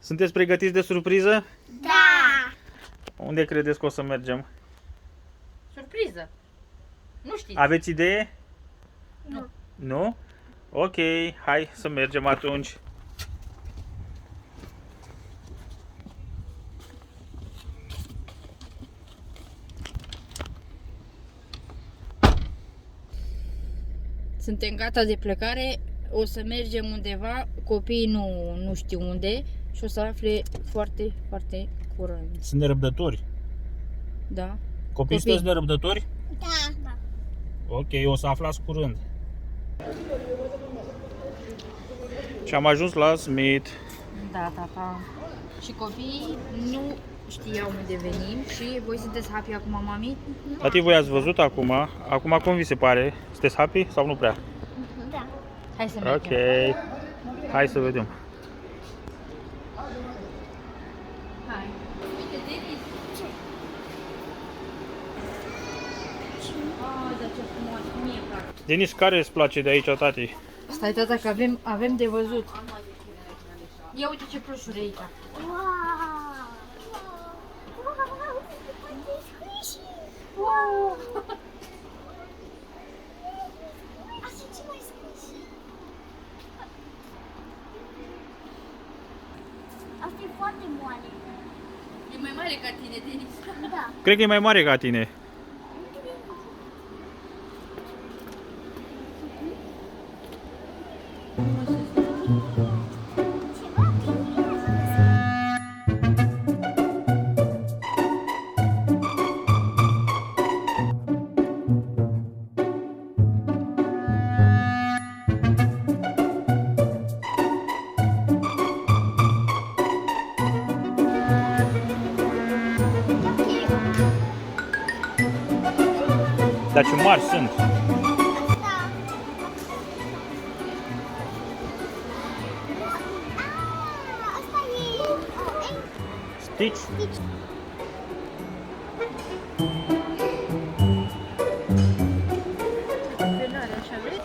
Sunteți pregătiți de surpriză? Da! Unde credeți că o să mergem? Surpriză. Nu știți. Aveți idee? Nu. Nu? Ok, hai să mergem atunci. Suntem gata de plecare. O să mergem undeva. Copiii nu știu unde. Și o să afle foarte, foarte curând. Sunt nerăbdători. Da? Copiii sunteți nerăbdători? Da. Ok, o să aflați curând. Și am ajuns la Smith. Da, tata. Și copiii nu știau unde venim. Și voi sunteți happy acum, mami? Tati, voi ați văzut acum. Acum cum vi se pare? Sunteți happy sau nu prea? Da. Hai să Ok. mergem. Hai să vedem. Hai. Uite, Denis. Ah, dar ce frumos. Mie îmi plac. Denis, care îți place de aici, tati? Stai, tata, că avem de văzut. Ia uite ce plușuri aici. Wow! Wow! Wow! Asta ce mai squishy? Asta e foarte moale. E mai mare ca tine, Denis. Da. Cred că e mai mare ca tine. Dar ce mari sunt. Da. Asta e... Stitch? Așa vrei?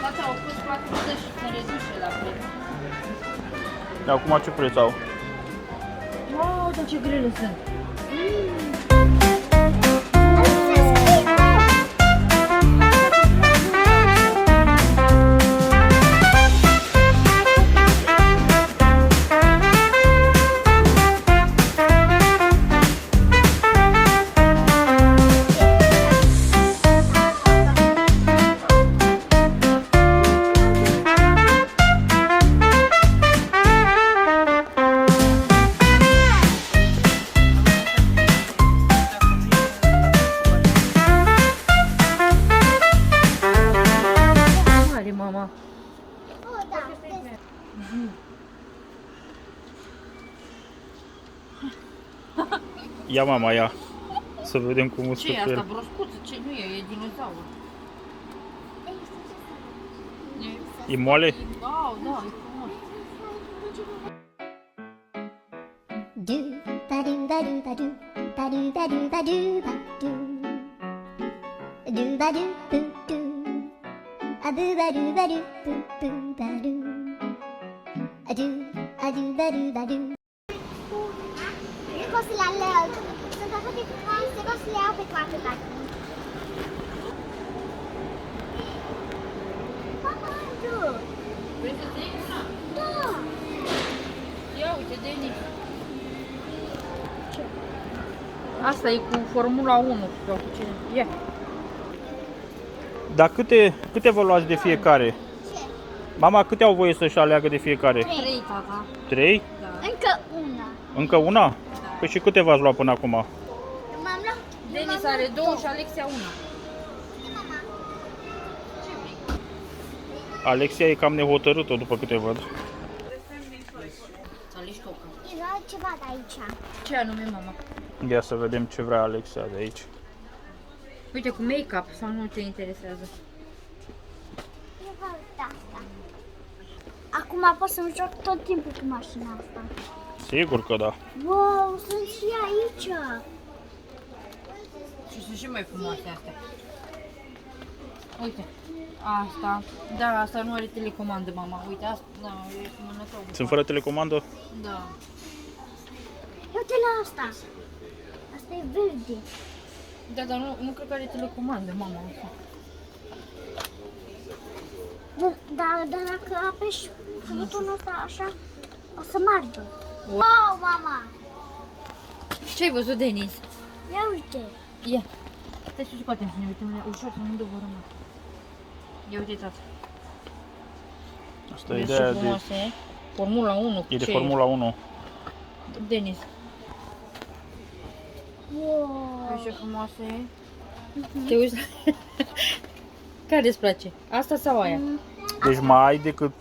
Tata, au fost 40 și se reduce la preț. Acum ce preț au? Wow, dar ce grele sunt. Mare, mama. Oh, da. Ia mama, ia. Să vedem cum o Ce e pe asta? el. Broscuță? Ce nu e? E dinozaur. E moale? Wow, da, e frumos. Do ba do ba do ba do ba do ba do ba do ba do do ba do boo do a boo ba do ba do boo boo ba do a do ba do ba do. Eu să le alerg. Sunt atât de frumoase, vreau să le iau pe toate la tine. Mama, tu! Vrei să-ți iei una? Da! Ia uite, Denis. Asta e cu Formula 1 sau cu ce? Ia. Dar câte vă luați de fiecare? Mama, câte au voie să-și aleagă de fiecare? 3, tata. 3? Da. Încă una. Încă una? Păi și câte v-ați luat până acum? M-am luat. Denis are 2 și Alexia 1. Alexia e cam nehotărâtă după câte văd. Să alegi coca. Era ceva de aici. Ce anume, mama? Ia să vedem ce vrea Alexia de aici. Uite, cu make-up sau nu te interesează? Era de asta. Acum pot să-mi joc tot timpul cu mașina asta. Sigur că da. Wow, sunt și aici. Și sunt și mai frumoase astea. Uite, asta. Da, asta nu are telecomandă, mama. Uite, asta, da, e semănător. Sunt fără telecomandă? Da. Uite la asta. Asta e verde. Da, dar nu cred că are telecomandă, mama. Asta. Dar dacă apeși butonul ăsta așa, o să meargă. Wow, mama! Ce ai văzut, Denis? Ia uite. Ia. Stai să scoatem să ne uităm la ușor, să nu doborăm. Ia uite, tata. Asta e Vezi ideea ce de, frumoase e? Formula 1. e de ce Formula 1. Denis, Wow. vezi ce frumoasă e? Te uiți la... Care îți place? Asta sau aia? Deci mai ai decât...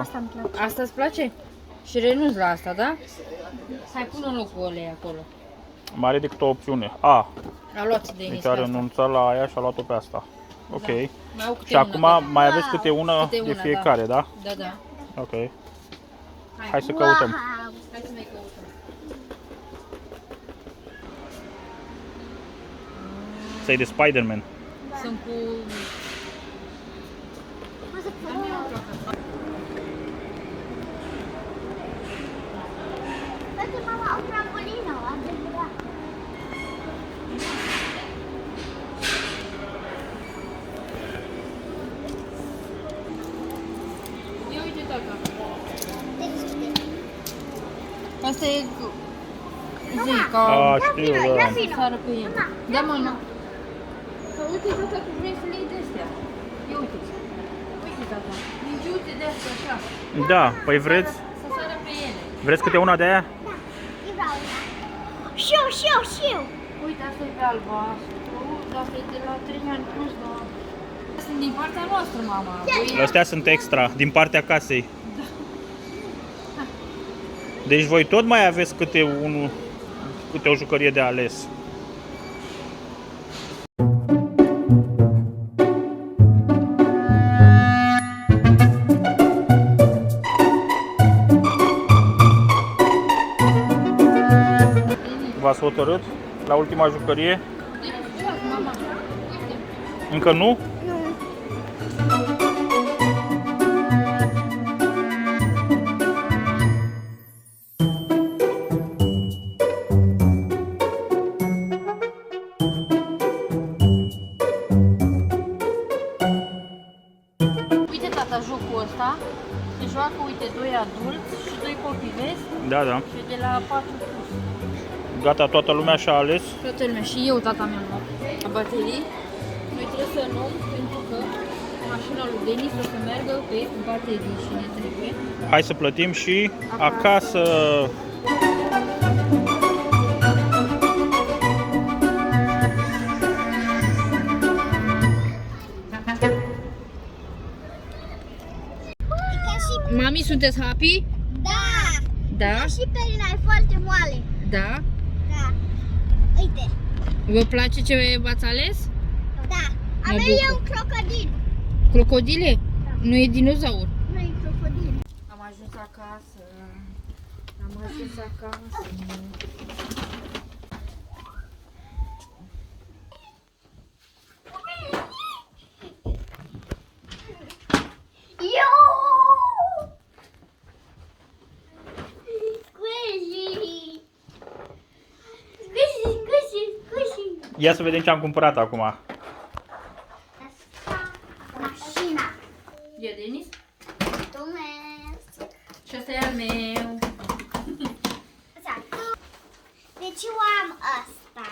Asta îmi place. Asta îți place? Și renunți la asta, da? Hai, pune în locul ălei acolo. mai are decât o opțiune. A luat Denis Deci a pe asta. renunțat la aia și a luat-o pe asta. Ok. Mai au câte Și una, acum da. mai aveți câte una Câte de una, fiecare, da? Da, da. Ok. Hai să căutăm. Wow. Hai să mai căutăm. Să-i de Spider-Man. Sunt cu... Uite, mama, o trampolină, o adevărat. Ia uite, tata. Deci, Asta e... Zi, ca... A, știu, da. Să sară pe el. Da, mama. Să uite, tata, cum vrei să le iei de-astea. Ia uite. Uite, tata. Mingiuțe de-astea, așa. Da, păi vreți? Să sară pe ele. Vreți câte una de aia? da, îi vreau una. Și eu. Uite, asta e pe albastru, dar asta e de la 3 ani plus, da. Sunt din partea noastră, mama. Voi... Astea sunt extra, din partea casei. Deci voi tot mai aveți câte o jucărie de ales. V-ați hotărât la ultima jucărie? Mama, uite. Încă nu? Uite, tata, jocul ăsta se joacă, uite, 2 adulți și 2 copii, vezi? Da, da. Și de la 4 plus. Gata, toată lumea și-a ales. Toată lumea, și eu, tata, mi-am luat baterii. Noi trebuie să luăm pentru că mașina lui Denis o să meargă pe baterii și ne trebuie. Hai să plătim și acasă. Mami, sunteți happy? Da! Da? Și perina e foarte moale. Da? Da. Uite. Vă place ce v-ați ales? Da. A Mă mea bucur. e un crocodil. Crocodile? Nu e dinozaur. Nu e crocodil. Am ajuns acasă. Am ajuns acasă. Yo! Squishy! Squishy! Ia să vedem ce am cumpărat acum. Asta, mașina. E Denis? Mulțumesc. Și ăsta e al meu. Exact. Deci eu am asta.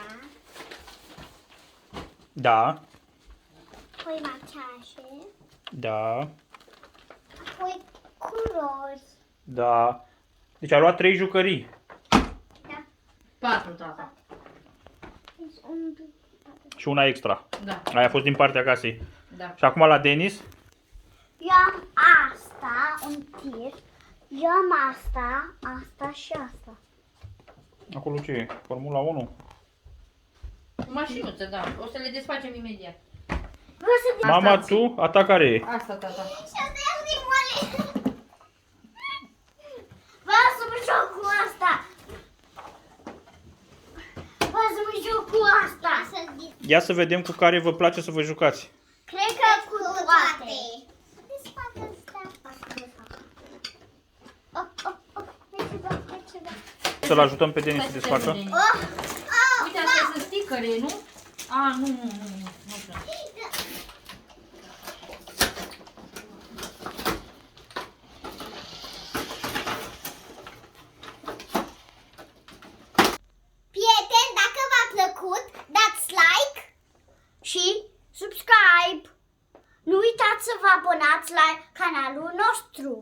Da. apoi maceașe, Da, apoi culori. da. Deci a luat 3 jucării. Da. 4, tata. Deci un, Și una extra. Da, Aia a fost din partea casei. da. Și acum la Denis. eu am asta, un tir. Eu am asta, asta și asta. Acolo ce e? Formula 1. O mașinuță, da. O să le desfacem imediat. Vreau să Mama, Asta-ți. tu, a ta care e? Asta, tata. Și asta e din moale. Vreau să mă joc cu asta. Vreau să mă joc cu asta. Ia să vedem cu care vă place să vă jucați. Cred că cu toate. Desfac asta. Oh, oh, oh. Hai ceva, hai ceva. Să-l ajutăm pe Denis Stai să să desfacă. termine. Oh, oh, Uite, astea sunt sticăre, nu? A, nu știu. prieteni, dacă v-a plăcut, dați like și subscribe. Nu uitați să vă abonați la canalul nostru.